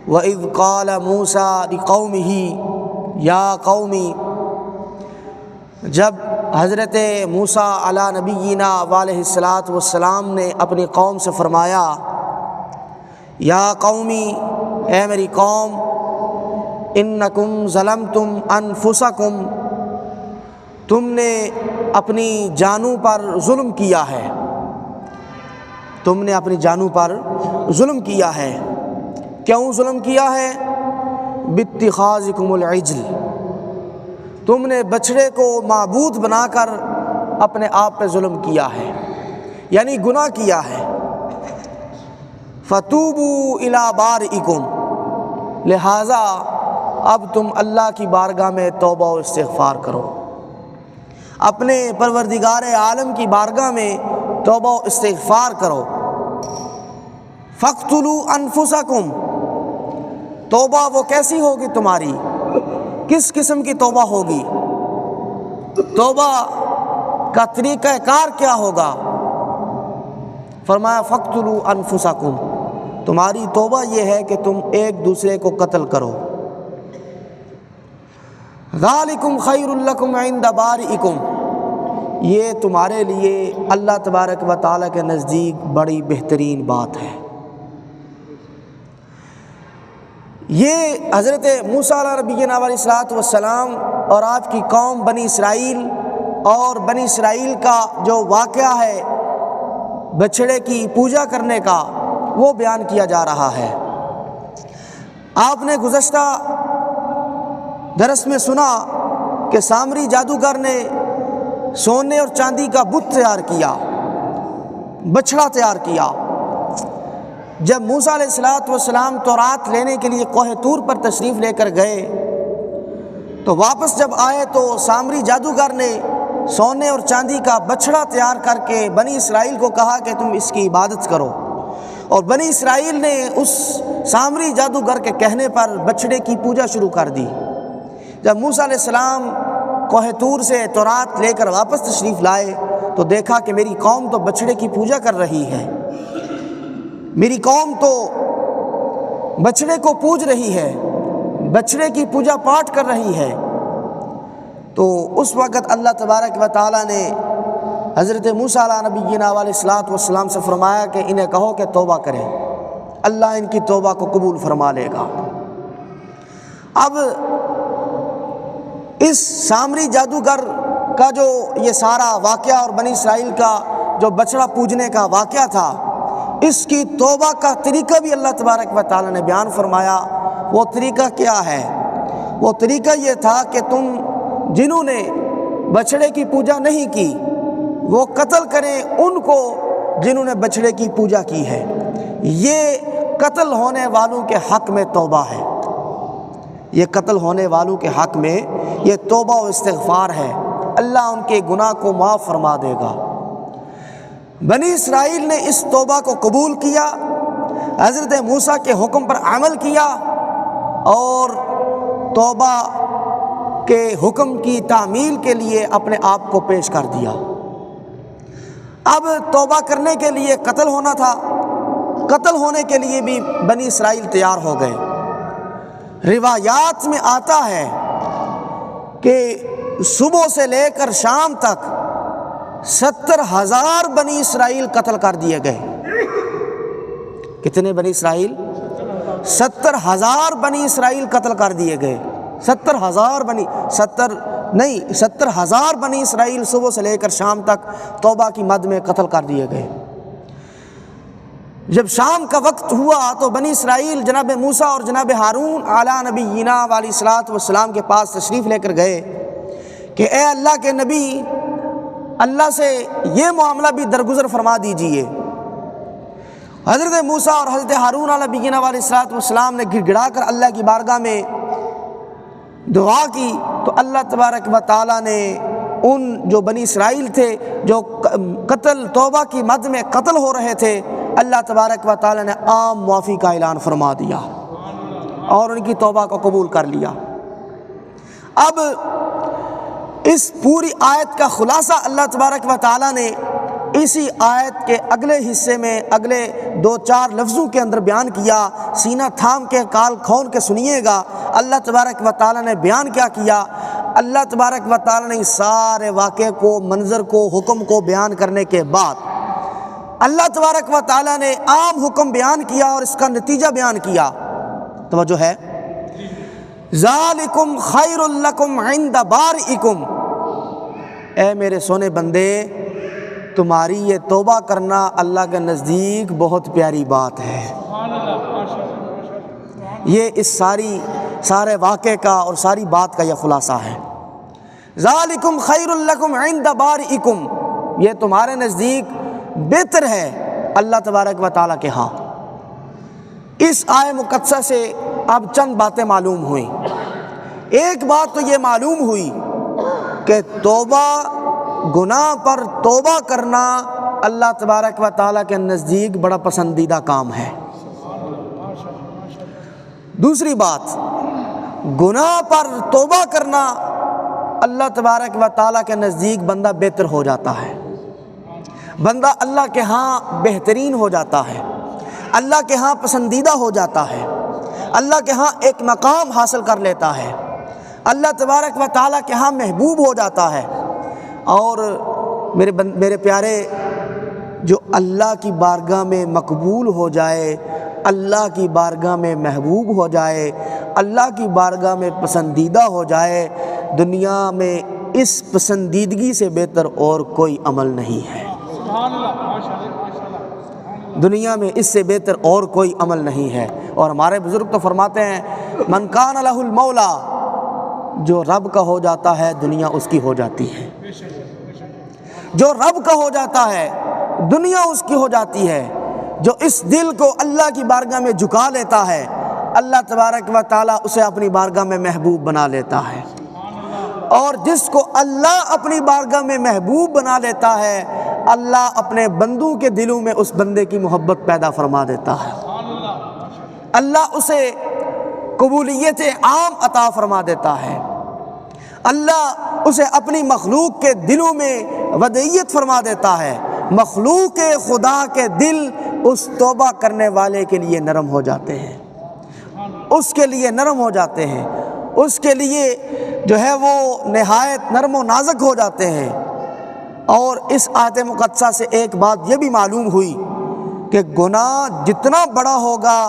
وَإِذْ قَالَ مُوسَىٰ لِقَوْمِهِ یا قومی، جب حضرت موسیٰ علیٰ نبینا علیہ الصلاۃ والسلام نے اپنی قوم سے فرمایا، یا قومی، اے میری قوم، انکم ظلمتم انفسکم، تم نے اپنی جانوں پر ظلم کیا ہے، تم نے اپنی جانوں پر ظلم کیا ہے۔ کیوں ظلم کیا ہے؟ باتخاذکم العجل، تم نے بچڑے کو معبود بنا کر اپنے آپ پہ ظلم کیا ہے، یعنی گناہ کیا ہے۔ فتوبوا الی بارئکم، لہٰذا اب تم اللہ کی بارگاہ میں توبہ و استغفار کرو، اپنے پروردگار عالم کی بارگاہ میں توبہ و استغفار کرو۔ فاقتلوا انفسکم، توبہ وہ کیسی ہوگی تمہاری؟ کس قسم کی توبہ ہوگی؟ توبہ کا طریقہ کار کیا ہوگا؟ فرمایا فاقتلوا انفسکم، تمہاری توبہ یہ ہے کہ تم ایک دوسرے کو قتل کرو۔ ذالکم خیر لکم عند بارئکم، یہ تمہارے لیے اللہ تبارک و تعالیٰ کے نزدیک بڑی بہترین بات ہے۔ یہ حضرت موسیٰ علیہ نبینا علیہ الصلوۃ والسلام اور آپ کی قوم بنی اسرائیل اور بنی اسرائیل کا جو واقعہ ہے بچھڑے کی پوجا کرنے کا، وہ بیان کیا جا رہا ہے۔ آپ نے گزشتہ درس میں سنا کہ سامری جادوگر نے سونے اور چاندی کا بت تیار کیا، بچھڑا تیار کیا۔ جب موسیٰ علیہ الصلوۃ والسلام تورات لینے کے لیے کوہ طور پر تشریف لے کر گئے تو واپس جب آئے تو سامری جادوگر نے سونے اور چاندی کا بچھڑا تیار کر کے بنی اسرائیل کو کہا کہ تم اس کی عبادت کرو، اور بنی اسرائیل نے اس سامری جادوگر کے کہنے پر بچھڑے کی پوجا شروع کر دی۔ جب موسیٰ علیہ السلام کوہ طور سے تورات لے کر واپس تشریف لائے تو دیکھا کہ میری قوم تو بچھڑے کی پوجا کر رہی ہے، میری قوم تو بچھڑے کو پوج رہی ہے، بچھڑے کی پوجا پاٹ کر رہی ہے۔ تو اس وقت اللہ تبارک و تعالیٰ نے حضرت موسیٰ علیہ نبینا علیہ الصلوۃ والسلام سے فرمایا کہ انہیں کہو کہ توبہ کریں، اللہ ان کی توبہ کو قبول فرما لے گا۔ اب اس سامری جادوگر کا جو یہ سارا واقعہ اور بنی اسرائیل کا جو بچڑا پوجنے کا واقعہ تھا، اس کی توبہ کا طریقہ بھی اللہ تبارک و تعالیٰ نے بیان فرمایا۔ وہ طریقہ کیا ہے؟ وہ طریقہ یہ تھا کہ تم جنہوں نے بچھڑے کی پوجا نہیں کی وہ قتل کریں ان کو جنہوں نے بچھڑے کی پوجا کی ہے۔ یہ قتل ہونے والوں کے حق میں توبہ ہے، یہ قتل ہونے والوں کے حق میں یہ توبہ و استغفار ہے، اللہ ان کے گناہ کو معاف فرما دے گا۔ بنی اسرائیل نے اس توبہ کو قبول کیا، حضرت موسیٰ کے حکم پر عمل کیا اور توبہ کے حکم کی تعمیل کے لیے اپنے آپ کو پیش کر دیا۔ اب توبہ کرنے کے لیے قتل ہونا تھا، قتل ہونے کے لیے بھی بنی اسرائیل تیار ہو گئے۔ روایات میں آتا ہے کہ صبح سے لے کر شام تک 70,000 بنی اسرائیل قتل کر دیے گئے۔ کتنے بنی اسرائیل؟ 70,000 بنی اسرائیل قتل کر دیے گئے۔ 70,000 بنی اسرائیل صبح سے لے کر شام تک توبہ کی مد میں قتل کر دیے گئے۔ جب شام کا وقت ہوا تو بنی اسرائیل جناب موسیٰ اور جناب ہارون علیٰ نبینا علیہ الصلوۃ والسلام کے پاس تشریف لے کر گئے کہ اے اللہ کے نبی، اللہ سے یہ معاملہ بھی درگزر فرما دیجئے۔ حضرت موسیٰ اور حضرت ہارون علیہ نبینا علیہ الصلوۃ والسلام نے گڑ گڑا کر اللہ کی بارگاہ میں دعا کی تو اللہ تبارک و تعالیٰ نے ان جو بنی اسرائیل تھے جو قتل توبہ کی مد میں قتل ہو رہے تھے، اللہ تبارک و تعالیٰ نے عام معافی کا اعلان فرما دیا اور ان کی توبہ کو قبول کر لیا۔ اب اس پوری آیت کا خلاصہ اللہ تبارک و تعالیٰ نے اسی آیت کے اگلے حصے میں اگلے 2-4 لفظوں کے اندر بیان کیا۔ سینہ تھام کے کال کھول کے سنیے گا اللہ تبارک و تعالیٰ نے بیان کیا کیا۔ اللہ تبارک و تعالیٰ نے اس سارے واقعے کو، منظر کو، حکم کو بیان کرنے کے بعد اللہ تبارک و تعالیٰ نے عام حکم بیان کیا اور اس کا نتیجہ بیان کیا۔ توجہ ہے، ذالکم خیر لکم عند بارئکم، اے میرے سونے بندے تمہاری یہ توبہ کرنا اللہ کے نزدیک بہت پیاری بات ہے۔ یہ اس سارے واقعے کا اور ساری بات کا یہ خلاصہ ہے۔ ذالکم خیر لکم عند بارئکم، یہ تمہارے نزدیک بہتر ہے اللہ تبارک و تعالیٰ کے ہاں۔ اس آیہ مقدسہ سے اب چند باتیں معلوم ہوئیں۔ ایک بات تو یہ معلوم ہوئی کہ توبہ، گناہ پر توبہ کرنا اللہ تبارک و تعالیٰ کے نزدیک بڑا پسندیدہ کام ہے۔ دوسری بات، گناہ پر توبہ کرنا اللہ تبارک و تعالیٰ کے نزدیک بندہ بہتر ہو جاتا ہے، بندہ اللہ کے ہاں بہترین ہو جاتا ہے، اللہ کے ہاں پسندیدہ ہو جاتا ہے، اللہ کے ہاں ایک مقام حاصل کر لیتا ہے، اللہ تبارک و تعالیٰ کے ہاں محبوب ہو جاتا ہے۔ اور میرے پیارے، جو اللہ کی بارگاہ میں مقبول ہو جائے، اللہ کی بارگاہ میں محبوب ہو جائے، اللہ کی بارگاہ میں پسندیدہ ہو جائے، دنیا میں اس پسندیدگی سے بہتر اور کوئی عمل نہیں ہے۔ دنیا میں اس سے بہتر اور کوئی عمل نہیں ہے۔ اور ہمارے بزرگ تو فرماتے ہیں من کان لہ المولا، جو رب کا ہو جاتا ہے دنیا اس کی ہو جاتی ہے، جو رب کا ہو جاتا ہے دنیا اس کی ہو جاتی ہے۔ جو اس دل کو اللہ کی بارگاہ میں جھکا لیتا ہے اللہ تبارک و تعالیٰ اسے اپنی بارگاہ میں محبوب بنا لیتا ہے، اور جس کو اللہ اپنی بارگاہ میں محبوب بنا لیتا ہے اللہ اپنے بندوں کے دلوں میں اس بندے کی محبت پیدا فرما دیتا ہے، اللہ اسے قبولیت عام عطا فرما دیتا ہے، اللہ اسے اپنی مخلوق کے دلوں میں ودیعت فرما دیتا ہے۔ مخلوق خدا کے دل اس توبہ کرنے والے کے لیے نرم ہو جاتے ہیں، اس کے لیے نرم ہو جاتے ہیں، اس کے لیے جو ہے وہ نہایت نرم و نازک ہو جاتے ہیں۔ اور اس آیت مقدسہ سے ایک بات یہ بھی معلوم ہوئی کہ گناہ جتنا بڑا ہوگا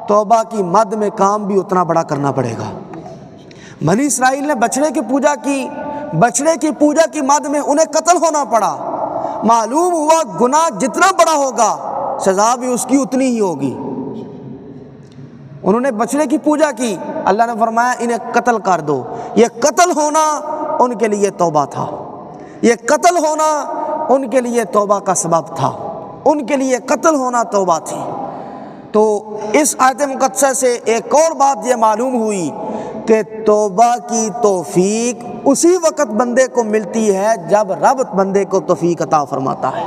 توبہ کی مد میں کام بھی اتنا بڑا کرنا پڑے گا۔ بنی اسرائیل نے بچڑے کی پوجا کی، بچڑے کی پوجا کی مد میں انہیں قتل ہونا پڑا۔ معلوم ہوا گناہ جتنا بڑا ہوگا سزا بھی اس کی اتنی ہی ہوگی۔ انہوں نے بچڑے کی پوجا کی، اللہ نے فرمایا انہیں قتل کر دو۔ یہ قتل ہونا ان کے لیے توبہ تھا، یہ قتل ہونا ان کے لیے توبہ کا سبب تھا، ان کے لیے قتل ہونا توبہ تھی۔ تو اس آیت مقدسہ سے ایک اور بات یہ معلوم ہوئی کہ توبہ کی توفیق اسی وقت بندے کو ملتی ہے جب رب بندے کو توفیق عطا فرماتا ہے۔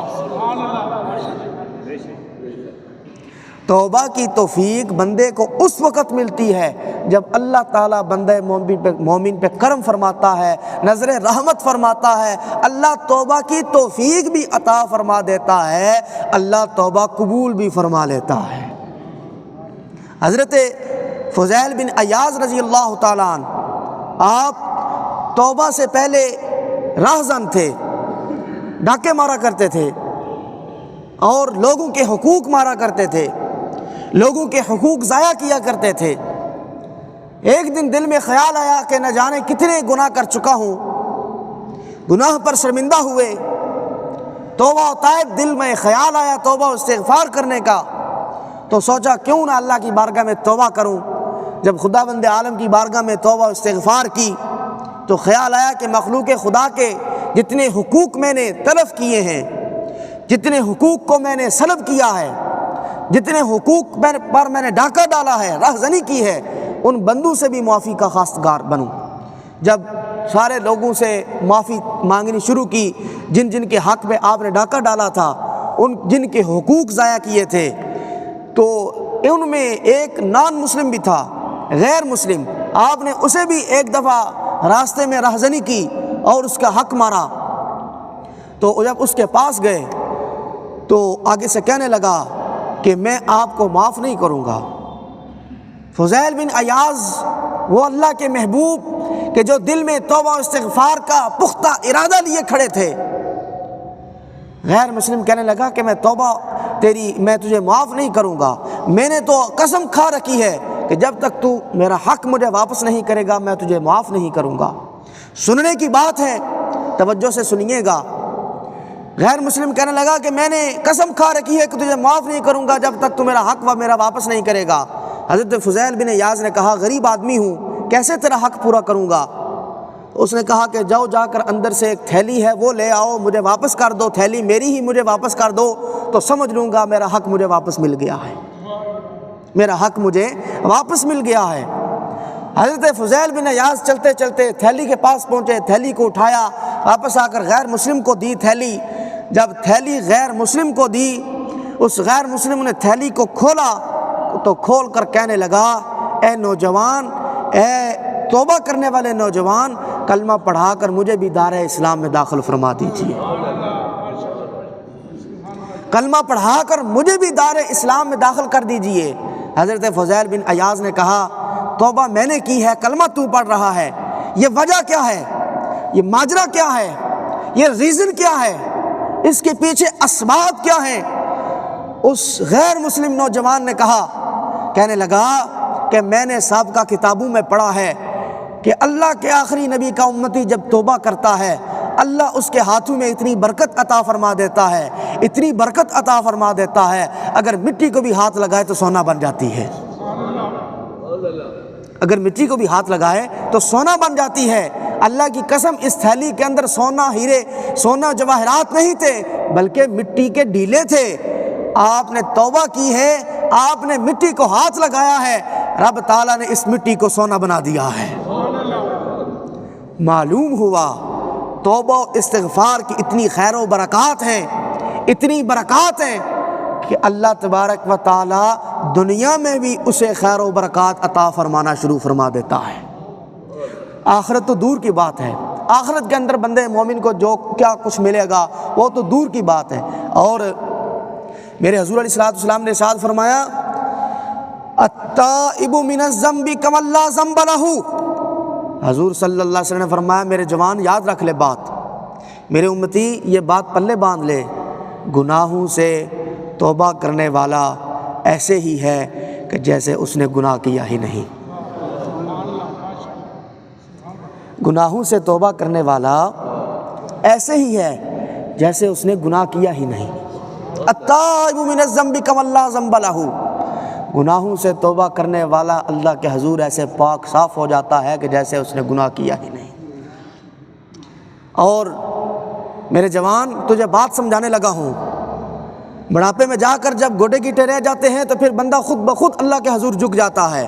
توبہ کی توفیق بندے کو اس وقت ملتی ہے جب اللہ تعالیٰ بندہ مومن پہ کرم فرماتا ہے، نظر رحمت فرماتا ہے، اللہ توبہ کی توفیق بھی عطا فرما دیتا ہے، اللہ توبہ قبول بھی فرما لیتا ہے۔ حضرت فضیل بن عیاض رضی اللہ تعالیٰ عنہ، آپ توبہ سے پہلے راہزن تھے، ڈاکے مارا کرتے تھے اور لوگوں کے حقوق مارا کرتے تھے، لوگوں کے حقوق ضائع کیا کرتے تھے۔ ایک دن دل میں خیال آیا کہ نہ جانے کتنے گناہ کر چکا ہوں، گناہ پر شرمندہ ہوئے، توبہ و تائب دل میں خیال آیا توبہ و استغفار کرنے کا، تو سوچا کیوں نہ اللہ کی بارگاہ میں توبہ کروں۔ جب خدا بند عالم کی بارگاہ میں توبہ و استغفار کی تو خیال آیا کہ مخلوق خدا کے جتنے حقوق میں نے تلف کیے ہیں، جتنے حقوق کو میں نے سلب کیا ہے، جتنے حقوق پر میں نے ڈاکہ ڈالا ہے، راہزنی کی ہے، ان بندوں سے بھی معافی کا خواستگار بنوں۔ جب سارے لوگوں سے معافی مانگنی شروع کی، جن جن کے حق میں آپ نے ڈاکہ ڈالا تھا، ان جن کے حقوق ضائع کیے تھے، تو ان میں ایک نان مسلم بھی تھا، غیر مسلم، آپ نے اسے بھی ایک دفعہ راستے میں راہزنی کی اور اس کا حق مارا۔ تو جب اس کے پاس گئے تو آگے سے کہنے لگا کہ میں آپ کو معاف نہیں کروں گا۔ فضیل بن عیاض وہ اللہ کے محبوب کہ جو دل میں توبہ و استغفار کا پختہ ارادہ لیے کھڑے تھے، غیر مسلم کہنے لگا کہ میں تجھے معاف نہیں کروں گا، میں نے تو قسم کھا رکھی ہے کہ جب تک تو میرا حق مجھے واپس نہیں کرے گا میں تجھے معاف نہیں کروں گا۔ سننے کی بات ہے، توجہ سے سنیے گا۔ غیر مسلم کہنے لگا کہ میں نے قسم کھا رکھی ہے کہ تجھے معاف نہیں کروں گا جب تک تو میرا حق میرا واپس نہیں کرے گا۔ حضرت فضیل بن عیاض نے کہا غریب آدمی ہوں، کیسے تیرا حق پورا کروں گا؟ اس نے کہا کہ جاؤ جا کر اندر سے ایک تھیلی ہے وہ لے آؤ، مجھے واپس کر دو، تھیلی میری ہی مجھے واپس کر دو تو سمجھ لوں گا میرا حق مجھے واپس مل گیا ہے، میرا حق مجھے واپس مل گیا ہے۔ حضرت فضیل بن عیاض چلتے چلتے تھیلی کے پاس پہنچے، تھیلی کو اٹھایا، واپس آ کر غیر مسلم کو دی تھیلی۔ جب تھیلی غیر مسلم کو دی، اس غیر مسلم نے تھیلی کو کھولا تو کھول کر کہنے لگا اے نوجوان، اے توبہ کرنے والے نوجوان، کلمہ پڑھا کر مجھے بھی دار اسلام میں داخل فرما دیجیے، کلمہ پڑھا کر مجھے بھی دار اسلام میں داخل کر دیجیے۔ حضرت فضیل بن عیاض نے کہا توبہ میں نے کی ہے، کلمہ تو پڑھ رہا ہے، یہ وجہ کیا ہے، یہ ماجرا کیا ہے، یہ ریزن کیا ہے، اس کے پیچھے اسباب کیا ہیں؟ اس غیر مسلم نوجوان نے کہا، کہنے لگا کہ میں نے سابقہ کتابوں میں پڑھا ہے کہ اللہ کے آخری نبی کا امتی جب توبہ کرتا ہے اللہ اس کے ہاتھوں میں اتنی برکت عطا فرما دیتا ہے، اتنی برکت عطا فرما دیتا ہے، اگر مٹی کو بھی ہاتھ لگائے تو سونا بن جاتی ہے، اگر مٹی کو بھی ہاتھ لگائے تو سونا بن جاتی ہے۔ اللہ کی قسم اس تھیلی کے اندر سونا، ہیرے، سونا جواہرات نہیں تھے بلکہ مٹی کے ڈیلے تھے۔ آپ نے توبہ کی ہے، آپ نے مٹی کو ہاتھ لگایا ہے، رب تعالیٰ نے اس مٹی کو سونا بنا دیا ہے۔ معلوم ہوا توبہ و استغفار کی اتنی خیر و برکات ہیں، اتنی برکات ہیں کہ اللہ تبارک و تعالیٰ دنیا میں بھی اسے خیر و برکات عطا فرمانا شروع فرما دیتا ہے۔ آخرت تو دور کی بات ہے، آخرت کے اندر بندے مومن کو جو کیا کچھ ملے گا وہ تو دور کی بات ہے۔ اور میرے حضور علیہ السلام نے ارشاد فرمایا التائب من الذنب کمن لا ذنب لہ۔ حضور صلی اللہ علیہ وسلم نے فرمایا میرے جوان یاد رکھ لے بات، میرے امتی یہ بات پلے باندھ لے، گناہوں سے توبہ کرنے والا ایسے ہی ہے کہ جیسے اس نے گناہ کیا ہی نہیں، گناہوں سے توبہ کرنے والا ایسے ہی ہے جیسے اس نے گناہ کیا ہی نہیں۔ التائب من الذنب کمن لا ذنب لہ، گناہوں سے توبہ کرنے والا اللہ کے حضور ایسے پاک صاف ہو جاتا ہے کہ جیسے اس نے گناہ کیا ہی نہیں۔ اور میرے جوان تجھے بات سمجھانے لگا ہوں، بڑھاپے میں جا کر جب گوڈے گیٹے رہ جاتے ہیں تو پھر بندہ خود بخود اللہ کے حضور جھک جاتا ہے۔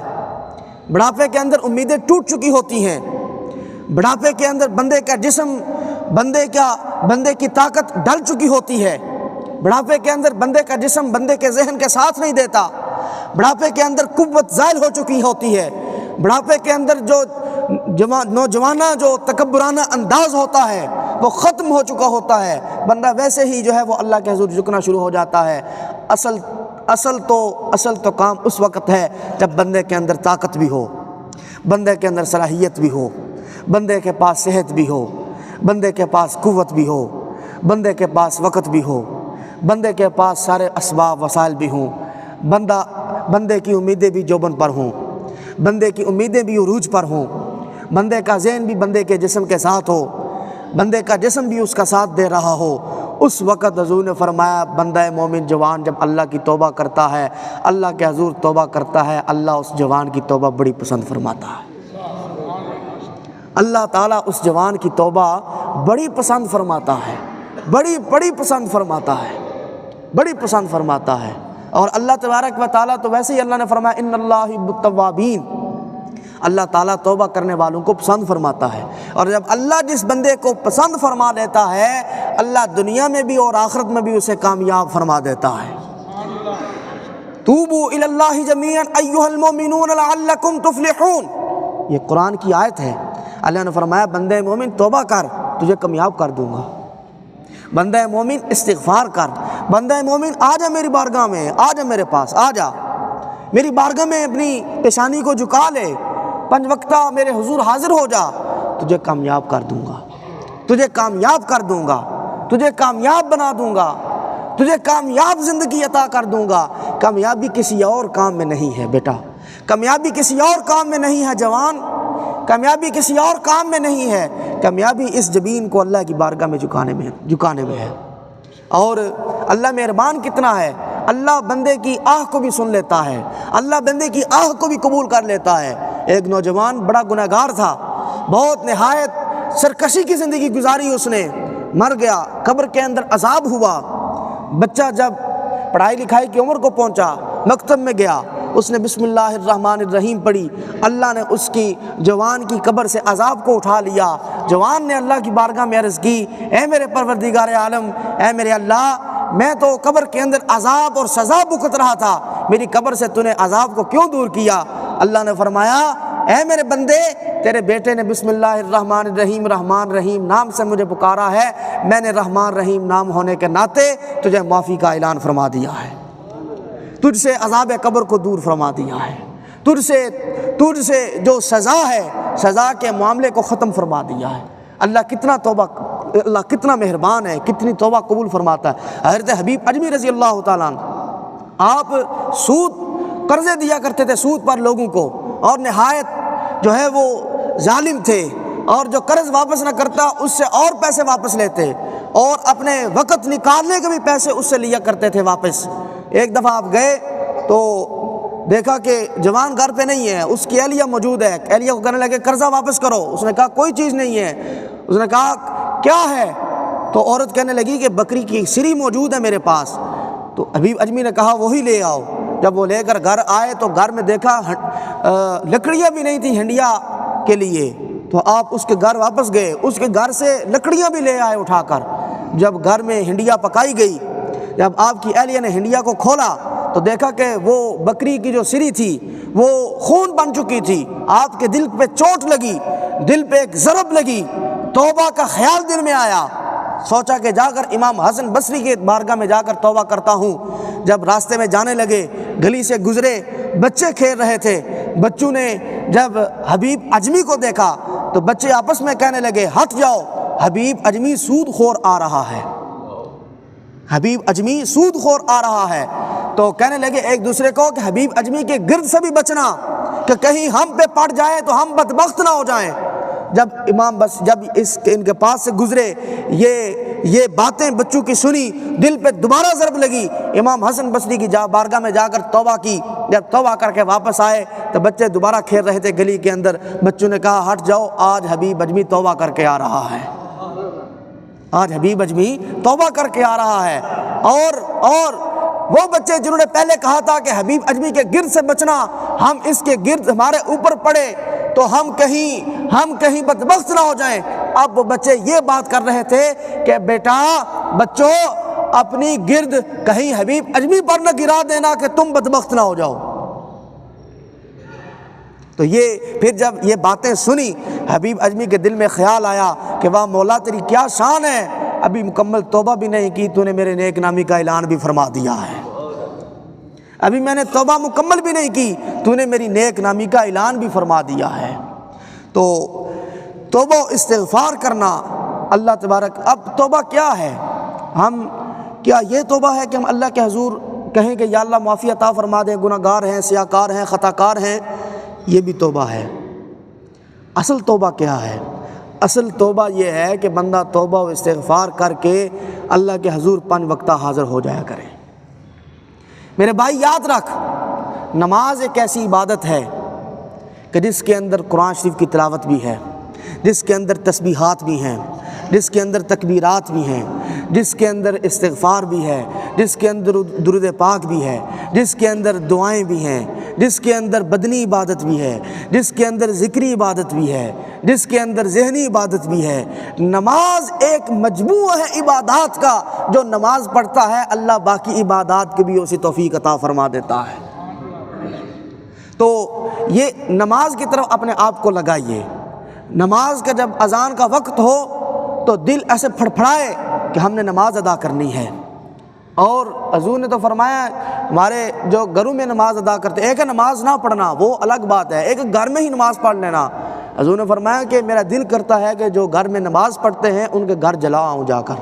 بڑھاپے کے اندر امیدیں ٹوٹ چکی ہوتی ہیں، بڑھاپے کے اندر بندے کا جسم، بندے کی طاقت ڈل چکی ہوتی ہے، بڑھاپے کے اندر بندے کا جسم بندے کے ذہن کے ساتھ نہیں دیتا، بڑھاپے کے اندر قوت زائل ہو چکی ہوتی ہے، بڑھاپے کے اندر جو نوجوانہ جو تکبرانہ انداز ہوتا ہے وہ ختم ہو چکا ہوتا ہے، بندہ ویسے ہی جو ہے وہ اللہ کے حضور جھکنا شروع ہو جاتا ہے۔ اصل تو کام اس وقت ہے جب بندے کے اندر طاقت بھی ہو، بندے کے اندر صلاحیت بھی ہو، بندے کے پاس صحت بھی ہو، بندے کے پاس قوت بھی ہو، بندے کے پاس وقت بھی ہو، بندے کے پاس سارے اسباب وسائل بھی ہوں، بندے کی امیدیں بھی جوبن پر ہوں، بندے کی امیدیں بھی عروج پر ہوں، بندے کا ذہن بھی بندے کے جسم کے ساتھ ہو، بندے کا جسم بھی اس کا ساتھ دے رہا ہو، اس وقت حضور نے فرمایا بندہ مومن جوان جب اللہ کی توبہ کرتا ہے، اللہ کے حضور توبہ کرتا ہے، اللہ اس جوان کی توبہ بڑی پسند فرماتا ہے، اللہ تعالیٰ اس جوان کی توبہ بڑی پسند فرماتا ہے، بڑی پسند فرماتا ہے، بڑی پسند فرماتا ہے۔ اور اللہ تبارک و تعالیٰ تو ویسے ہی اللہ نے فرمایا ان اللہ یحب التوابین، اللہ تعالیٰ توبہ کرنے والوں کو پسند فرماتا ہے۔ اور جب اللہ جس بندے کو پسند فرما دیتا ہے اللہ دنیا میں بھی اور آخرت میں بھی اسے کامیاب فرما دیتا ہے۔ توبوا الی اللہ جمیعا ایھا المؤمنون لعلکم تفلحون، یہ قرآن کی آیت ہے۔ اللہ نے فرمایا بندے مومن توبہ کر، تجھے کامیاب کر دوں گا، بندہ مومن استغفار کر، بندہ مومن آ جا میری بارگاہ میں، آ جا میرے پاس، آ جا میری بارگاہ میں، اپنی پیشانی کو جھکا لے، 5 وقتہ میرے حضور حاضر ہو جا، تجھے کامیاب کر دوں گا، تجھے کامیاب کر دوں گا، تجھے کامیاب بنا دوں گا، تجھے کامیاب زندگی عطا کر دوں گا۔ کامیابی کسی اور کام میں نہیں ہے بیٹا، کامیابی کسی اور کام میں نہیں ہے جوان، کامیابی کسی اور کام میں نہیں ہے، کامیابی اس جبین کو اللہ کی بارگاہ میں جھکانے میں ہے۔ اور اللہ مہربان کتنا ہے، اللہ بندے کی آہ کو بھی سن لیتا ہے، اللہ بندے کی آہ کو بھی قبول کر لیتا ہے۔ ایک نوجوان بڑا گنہگار تھا، بہت نہایت سرکشی کی زندگی گزاری، اس نے مر گیا، قبر کے اندر عذاب ہوا۔ بچہ جب پڑھائی لکھائی کی عمر کو پہنچا، مکتب میں گیا، اس نے بسم اللہ الرحمن الرحیم پڑھی، اللہ نے اس کی جوان کی قبر سے عذاب کو اٹھا لیا۔ جوان نے اللہ کی بارگاہ میں عرض کی، اے میرے پروردگار عالم، اے میرے اللہ، میں تو قبر کے اندر عذاب اور سزا بھگت رہا تھا، میری قبر سے تو نے عذاب کو کیوں دور کیا؟ اللہ نے فرمایا، اے میرے بندے، تیرے بیٹے نے بسم اللہ الرحمن الرحیم رحمان رحیم نام سے مجھے پکارا ہے، میں نے رحمان رحیم نام ہونے کے ناطے تجھے معافی کا اعلان فرما دیا ہے، تجھ سے عذاب قبر کو دور فرما دیا ہے، تجھ سے جو سزا ہے، سزا کے معاملے کو ختم فرما دیا ہے۔ اللہ کتنا مہربان ہے، کتنی توبہ قبول فرماتا ہے۔ حضرت حبیب اجمی رضی اللہ تعالیٰ عنہ، آپ قرضے دیا کرتے تھے سود پر لوگوں کو، اور نہایت جو ہے وہ ظالم تھے، اور جو قرض واپس نہ کرتا اس سے اور پیسے واپس لیتے، اور اپنے وقت نکالنے کے بھی پیسے اس سے لیا کرتے تھے واپس۔ ایک دفعہ آپ گئے تو دیکھا کہ جوان گھر پہ نہیں ہے، اس کی اہلیہ موجود ہے، اہلیہ کو کہنے لگے قرضہ واپس کرو، اس نے کہا کوئی چیز نہیں ہے، اس نے کہا کیا ہے؟ تو عورت کہنے لگی کہ بکری کی سری موجود ہے میرے پاس۔ تو حبیب اجمی نے کہا وہی لے آؤ۔ جب وہ لے کر گھر آئے تو گھر میں دیکھا لکڑیاں بھی نہیں تھیں ہنڈیا کے لیے، تو آپ اس کے گھر واپس گئے، اس کے گھر سے لکڑیاں بھی لے آئے اٹھا کر۔ جب گھر میں ہنڈیا پکائی گئی، جب آپ کی اہلیہ نے ہنڈیا کو کھولا تو دیکھا کہ وہ بکری کی جو سری تھی وہ خون بن چکی تھی۔ آپ کے دل پہ چوٹ لگی، دل پہ ایک ضرب لگی، توبہ کا خیال دل میں آیا، سوچا کہ جا کر امام حسن بصری کے بارگاہ میں جا کر توبہ کرتا ہوں۔ جب راستے میں جانے لگے، گلی سے گزرے، بچے کھیل رہے تھے، بچوں نے جب حبیب اجمی کو دیکھا تو بچے آپس میں کہنے لگے ہٹ جاؤ، حبیب اجمی سود خور آ رہا ہے، حبیب اجمی سود خور آ رہا ہے۔ تو کہنے لگے ایک دوسرے کو کہ حبیب اجمی کے گرد سے بھی بچنا، کہ کہیں ہم پہ پڑ جائے تو ہم بدبخت نہ ہو جائیں۔ جب ان کے پاس سے گزرے، یہ باتیں بچوں کی سنی، دل پہ دوبارہ ضرب لگی۔ امام حسن بصری کی بارگاہ میں جا کر توبہ کی۔ جب توبہ کر کے واپس آئے تو بچے دوبارہ کھیل رہے تھے گلی کے اندر۔ بچوں نے کہا ہٹ جاؤ، آج حبیب اجمی توبہ کر کے آ رہا ہے، آج حبیب اجمی توبہ کر کے آ رہا ہے۔ اور وہ بچے جنہوں نے پہلے کہا تھا کہ حبیب اجمی کے گرد سے بچنا، ہم اس کے گرد ہمارے اوپر پڑے تو ہم کہیں بدبخت نہ ہو جائیں، اب وہ بچے یہ بات کر رہے تھے کہ بیٹا بچوں اپنی گرد کہیں حبیب اجمی پر نہ گرا دینا کہ تم بدبخت نہ ہو جاؤ۔ تو یہ پھر جب یہ باتیں سنی، حبیب اجمی کے دل میں خیال آیا کہ واہ مولا تیری کیا شان ہے، ابھی مکمل توبہ بھی نہیں کی، تو نے میرے نیک نامی کا اعلان بھی فرما دیا ہے، ابھی میں نے توبہ مکمل بھی نہیں کی، تو نے میری نیک نامی کا اعلان بھی فرما دیا ہے۔ تو توبہ استغفار کرنا اللہ تبارک، اب توبہ کیا ہے؟ کیا یہ توبہ ہے کہ ہم اللہ کے حضور کہیں کہ یا اللہ معافی عطا فرما دے، گناہ گار ہیں، سیاہ کار ہیں، خطا کار ہیں؟ یہ بھی توبہ ہے۔ اصل توبہ کیا ہے؟ اصل توبہ یہ ہے کہ بندہ توبہ و استغفار کر کے اللہ کے حضور 5 وقتہ حاضر ہو جایا کرے۔ میرے بھائی یاد رکھ، نماز ایک ایسی عبادت ہے کہ جس کے اندر قرآن شریف کی تلاوت بھی ہے، جس کے اندر تسبیحات بھی ہیں، جس کے اندر تکبیرات بھی ہیں، جس کے اندر استغفار بھی ہے، جس کے اندر درود پاک بھی ہے، جس کے اندر دعائیں بھی ہیں، جس کے اندر بدنی عبادت بھی ہے، جس کے اندر ذکری عبادت بھی ہے، جس کے اندر ذہنی عبادت بھی ہے۔ نماز ایک مجموعہ ہے عبادات کا، جو نماز پڑھتا ہے اللہ باقی عبادات کی بھی اسی توفیق عطا فرما دیتا ہے۔ تو یہ نماز کی طرف اپنے آپ کو لگائیے۔ نماز کا جب اذان کا وقت ہو تو دل ایسے پھڑپھڑائے کہ ہم نے نماز ادا کرنی ہے۔ اور حضور نے تو فرمایا ہمارے جو گھروں میں نماز ادا کرتے، ایک ہے نماز نہ پڑھنا، وہ الگ بات ہے، ایک گھر میں ہی نماز پڑھ لینا۔ حضور نے فرمایا کہ میرا دل کرتا ہے کہ جو گھر میں نماز پڑھتے ہیں ان کے گھر جلاؤں جا کر۔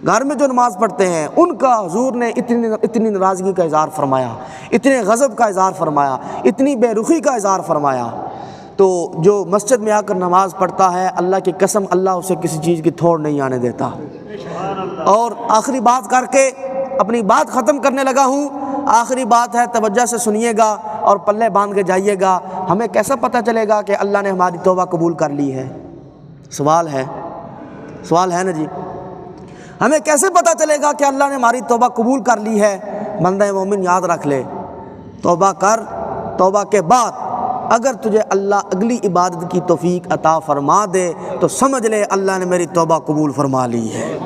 گھر میں جو نماز پڑھتے ہیں ان کا حضور نے اتنی ناراضگی کا اظہار فرمایا، اتنے غضب کا اظہار فرمایا، اتنی بے رخی کا اظہار فرمایا۔ تو جو مسجد میں آ کر نماز پڑھتا ہے، اللہ کی قسم اللہ اسے کسی چیز کی تھوڑ نہیں آنے دیتا۔ اور آخری بات کر کے اپنی بات ختم کرنے لگا ہوں۔ آخری بات ہے، توجہ سے سنیے گا اور پلے باندھ کے جائیے گا۔ ہمیں کیسا پتہ چلے گا کہ اللہ نے ہماری توبہ قبول کر لی ہے؟ سوال ہے نا جی؟ ہمیں کیسے پتہ چلے گا کہ اللہ نے ہماری توبہ قبول کر لی ہے؟ بندہ مومن یاد رکھ لے، توبہ کر، توبہ کے بعد اگر تجھے اللہ اگلی عبادت کی توفیق عطا فرما دے تو سمجھ لے اللہ نے میری توبہ قبول فرما لی ہے۔